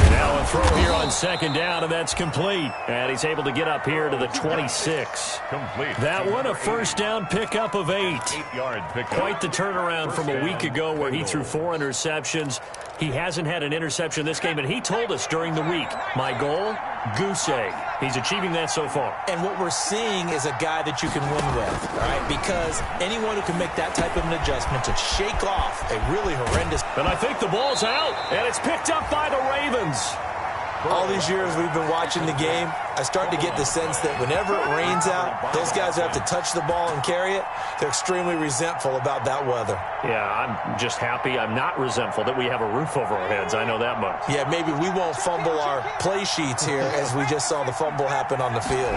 Now a throw here on 2nd down, and that's complete. And he's able to get up here to the 26. Complete. That one, a 1st down pickup of 8. 8-yard pickup. Quite the turnaround from a week ago where he threw 4 interceptions. He hasn't had an interception this game, and he told us during the week, my goal, goose egg. He's achieving that so far. And what we're seeing is a guy that you can win with, all right? Because anyone who can make that type of an adjustment to shake off a really horrendous... And I think the ball's out, and it's picked up by the Ravens. All these years we've been watching the game, I start to get the sense that whenever it rains out, those guys who have to touch the ball and carry it, they're extremely resentful about that weather. Yeah, I'm just happy I'm not resentful that we have a roof over our heads. I know that much. Yeah, maybe we won't fumble our play sheets here as we just saw the fumble happen on the field.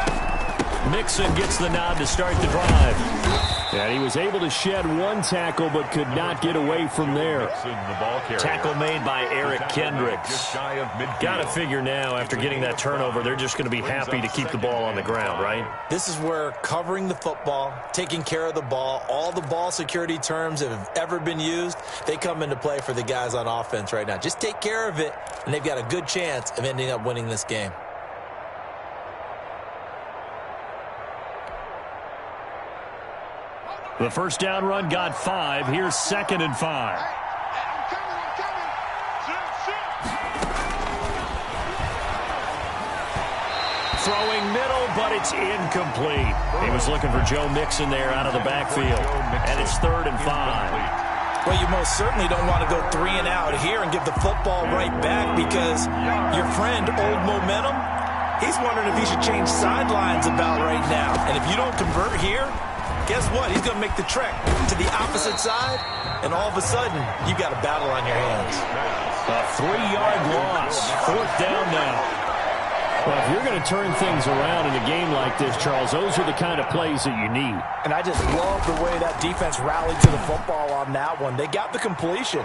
Mixon gets the nod to start the drive. And he was able to shed 1 tackle but could not get away from there. Tackle made by Eric Kendricks. Got to figure now after getting that turnover, they're just going to be happy to keep the ball on the ground, right? This is where covering the football, taking care of the ball, all the ball security terms that have ever been used, they come into play for the guys on offense right now. Just take care of it, and they've got a good chance of ending up winning this game. The 1st down run got 5. Here's 2nd and 5. Throwing middle, but it's incomplete. He was looking for Joe Mixon there out of the backfield. And it's 3rd and 5. Well, you most certainly don't want to go 3 and out here and give the football right back because your friend, Old Momentum, he's wondering if he should change sidelines about right now. And if you don't convert here, guess what? He's going to make the trek to the opposite side, and all of a sudden, you got a battle on your hands. A 3-yard loss. 4th down now. Well, if you're going to turn things around in a game like this, Charles, those are the kind of plays that you need. And I just love the way that defense rallied to the football on that one. They got the completion.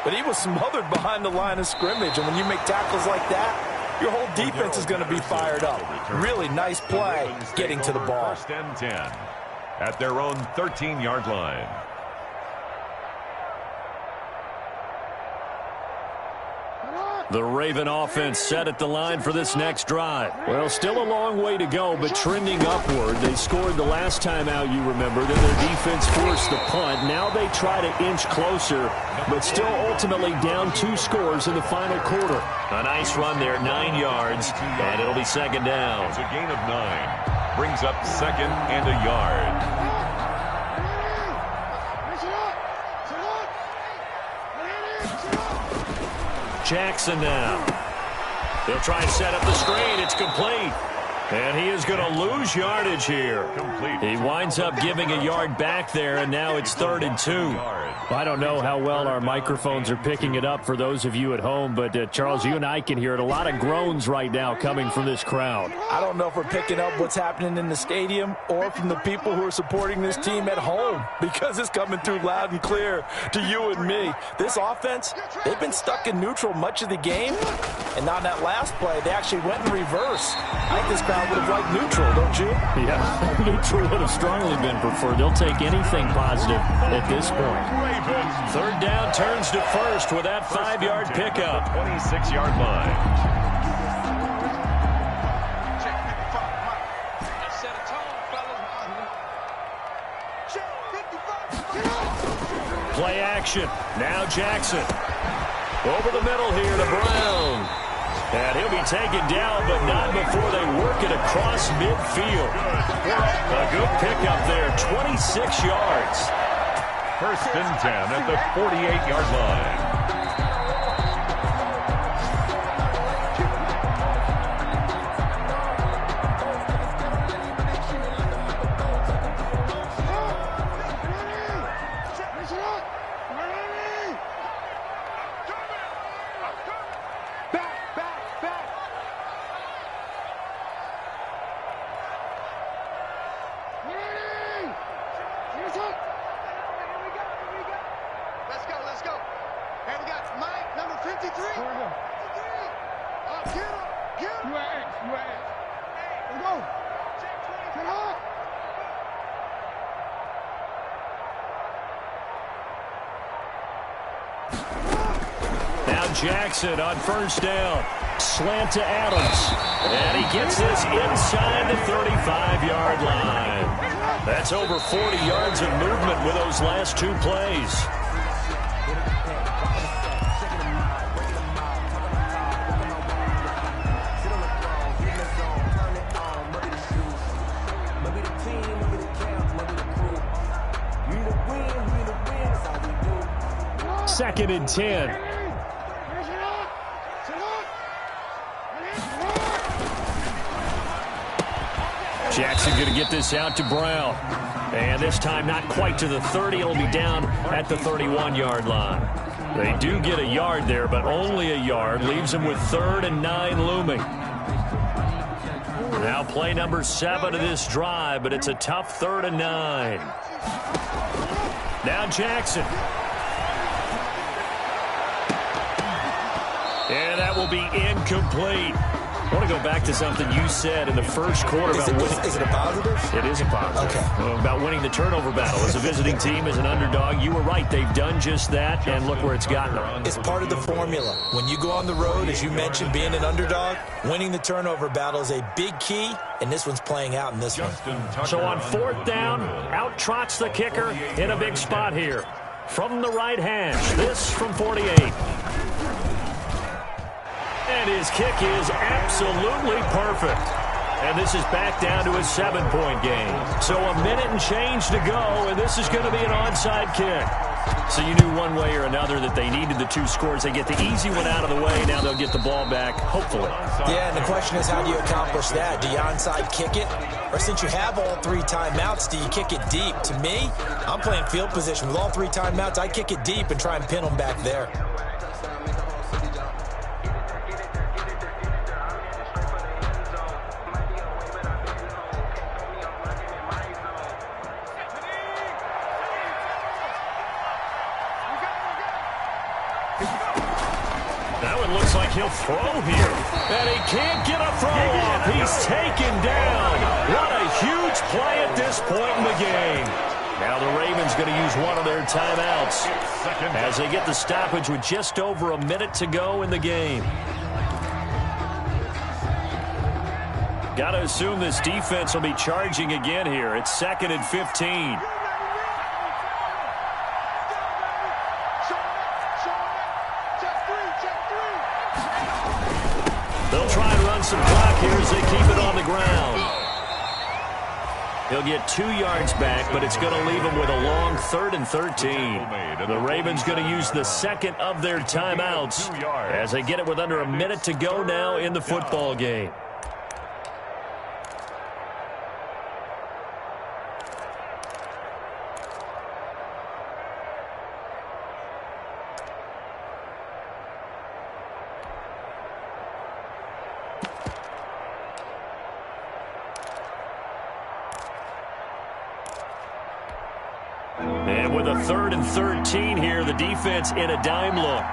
but he was smothered behind the line of scrimmage. And when you make tackles like that, your whole defense is going to be fired up. Really nice play getting to the ball. First and 10 at their own 13-yard line. The Raven offense set at the line for this next drive. Well, still a long way to go, but trending upward. They scored the last time out, you remember. Then their defense forced the punt. Now they try to inch closer, but still ultimately down 2 scores in the final quarter. A nice run there, 9 yards, and it'll be second down. It's a gain of 9. Brings up second and a yard. Jackson now. He'll try and set up the screen. It's complete. And he is going to lose yardage here. Complete. He winds up giving a yard back there, and now it's 3rd and 2. I don't know how well our microphones are picking it up for those of you at home, but Charles, you and I can hear it. A lot of groans right now coming from this crowd. I don't know if we're picking up what's happening in the stadium or from the people who are supporting this team at home, because it's coming through loud and clear to you and me. This offense, they've been stuck in neutral much of the game, and on that last play, they actually went in reverse. I think this crowd would have liked neutral, don't you? Yeah, neutral would have strongly been preferred. They'll take anything positive at this point. 3rd down turns to first with that 5-yard pickup. 26-yard line. Play action. Now Jackson. Over the middle here to Brown. And he'll be taken down, but not before they work it across midfield. A good pickup there, 26 yards. First and 10 at the 48-yard line. Jackson on first down. Slant to Adams. And he gets this inside the 35-yard line. That's over 40 yards of movement with those last 2 plays. Second and 10. Jackson going to get this out to Brown. And this time not quite to the 30. It'll be down at the 31-yard line. They do get a yard there, but only a yard. Leaves them with 3rd and 9 looming. Now play number 7 of this drive, but it's a tough 3rd and 9. Now Jackson. And that will be incomplete. I want to go back to something you said in the first quarter about winning. Is it a positive? It is a positive. Okay. About winning the turnover battle. As a visiting team, as an underdog, you were right. They've done just that, and look where it's gotten them. It's part of the formula. When you go on the road, as you mentioned, being an underdog, winning the turnover battle is a big key, and this one's playing out in this one. So on 4th down, out trots the kicker in a big spot here. From the right hash, this from 48. And his kick is absolutely perfect. And this is back down to a 7-point game. So a minute and change to go, and this is going to be an onside kick. So you knew one way or another that they needed the 2 scores. They get the easy one out of the way. Now they'll get the ball back, hopefully. Yeah, and the question is, how do you accomplish that? Do you onside kick it? Or since you have all 3 timeouts, do you kick it deep? To me, I'm playing field position. With all 3 timeouts, I kick it deep and try and pin them back there. That one looks like he'll throw here. And he can't get a throw off. He's taken down. What a huge play at this point in the game. Now the Ravens going to use one of their timeouts as they get the stoppage with just over a minute to go in the game. Got to assume this defense will be charging again here. It's 2nd and 15. They'll try and run some clock here as they keep it on the ground. He'll get 2 yards back, but it's going to leave him with a long 3rd and 13. The Ravens going to use the second of their timeouts as they get it with under a minute to go now in the football game. And with a 3rd and 13 here, the defense in a dime look.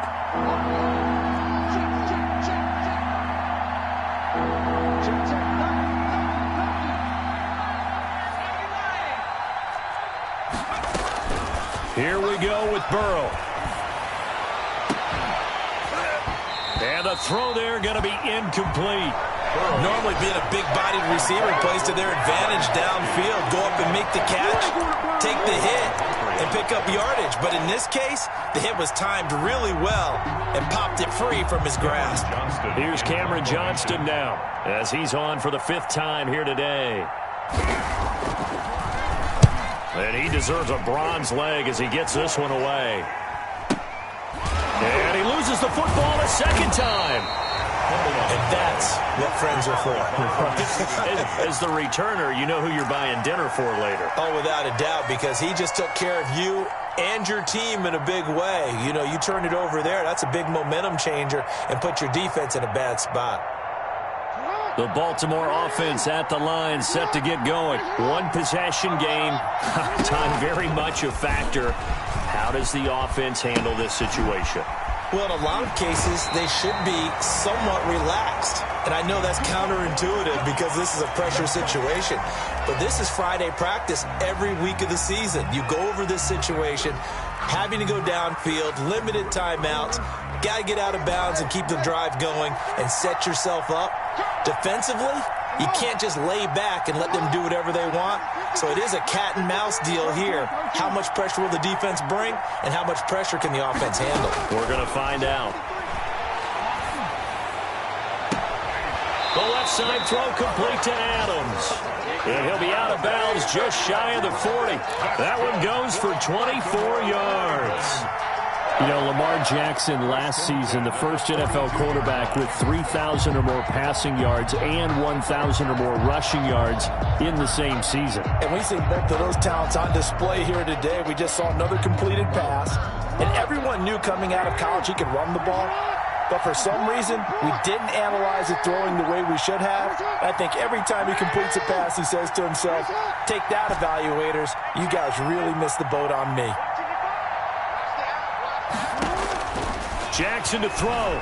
Here we go with Burrow. And the throw there going to be incomplete. Normally being a big-bodied receiver plays to their advantage downfield. Go up and make the catch, take the hit, and pick up yardage. But in this case, the hit was timed really well and popped it free from his grasp. Here's Cameron Johnston now as he's on for the 5th time here today. And he deserves a bronze leg as he gets this one away. And he loses the football a 2nd time. And that's what friends are for. As the returner, you know who you're buying dinner for later. Oh, without a doubt, because he just took care of you and your team in a big way. You know, you turn it over there, that's a big momentum changer and put your defense in a bad spot. The Baltimore offense at the line, set to get going. 1 possession game. Time very much a factor. How does the offense handle this situation? Well, in a lot of cases, they should be somewhat relaxed. And I know that's counterintuitive because this is a pressure situation. But this is Friday practice every week of the season. You go over this situation, having to go downfield, limited timeouts, got to get out of bounds and keep the drive going and set yourself up. Defensively, you can't just lay back and let them do whatever they want. So it is a cat and mouse deal here. How much pressure will the defense bring, and how much pressure can the offense handle? We're going to find out. The left side throw complete to Adams. And he'll be out of bounds just shy of the 40. That one goes for 24 yards. You know, Lamar Jackson last season, the first NFL quarterback with 3,000 or more passing yards and 1,000 or more rushing yards in the same season. And we see both of those talents on display here today. We just saw another completed pass. And everyone knew coming out of college he could run the ball. But for some reason, we didn't analyze it throwing the way we should have. I think every time he completes a pass, he says to himself, take that, evaluators. You guys really missed the boat on me. Jackson to throw.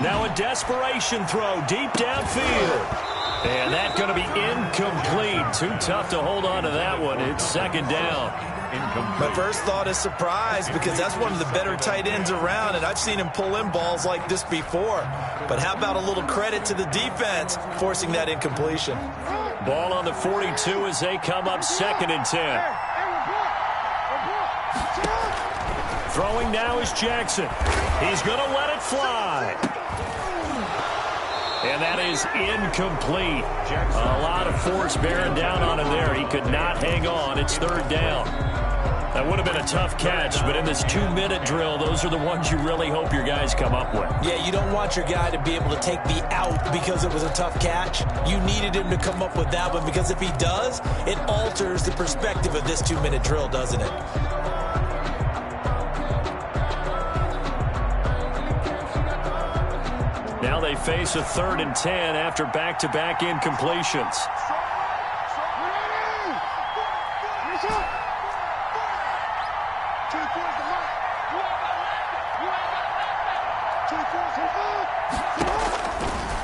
Now a desperation throw deep downfield. And that's going to be incomplete. Too tough to hold on to that one. It's 2nd down. My first thought is surprise because that's one of the better tight ends around, and I've seen him pull in balls like this before. But how about a little credit to the defense forcing that incompletion? Ball on the 42 as they come up 2nd and 10. Throwing now is Jackson. He's going to let it fly. And that is incomplete. A lot of force bearing down on him there. He could not hang on. It's 3rd down. That would have been a tough catch, but in this 2-minute drill, those are the ones you really hope your guys come up with. Yeah, you don't want your guy to be able to take the out because it was a tough catch. You needed him to come up with that one because if he does, it alters the perspective of this 2-minute drill, doesn't it? Now they face a 3rd and 10 after back-to-back incompletions.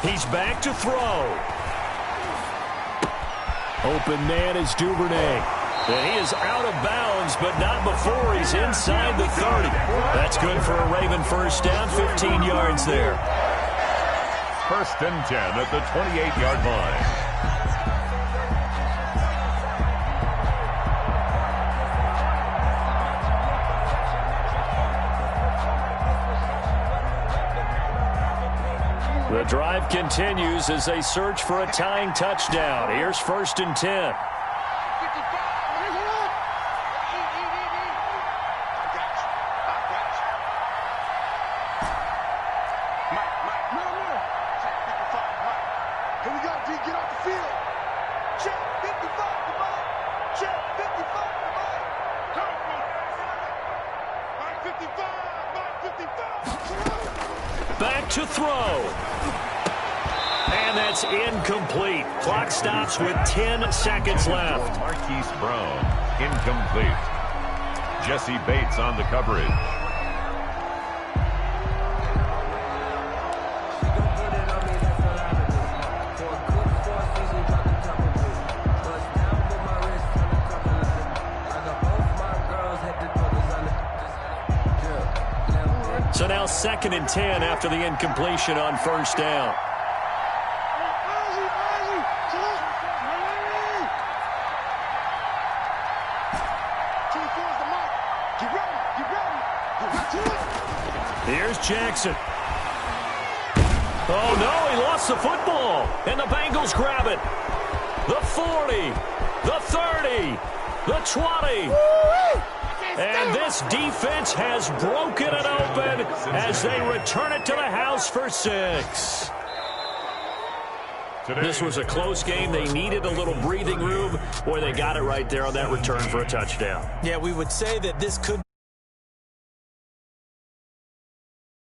He's back to throw. Open man is Duvernay. And he is out of bounds, but not before he's inside the 30. That's good for a Raven first down, 15 yards there. First and 10 at the 28-yard line. The drive continues as they search for a tying touchdown. Here's first and 10. Back to throw. And that's incomplete. Clock stops with 10 seconds left. Marquise Brown, incomplete. Jesse Bates on the coverage. So now second and 10 after the incompletion on first down. Here's Jackson. Oh, no, he lost the football. And the Bengals grab it. The 40, the 30, the 20. And this defense has broken it open as they return it to the house for 6. This was a close game. They needed a little breathing room. Boy, they got it right there on that return for a touchdown. Yeah, we would say that this could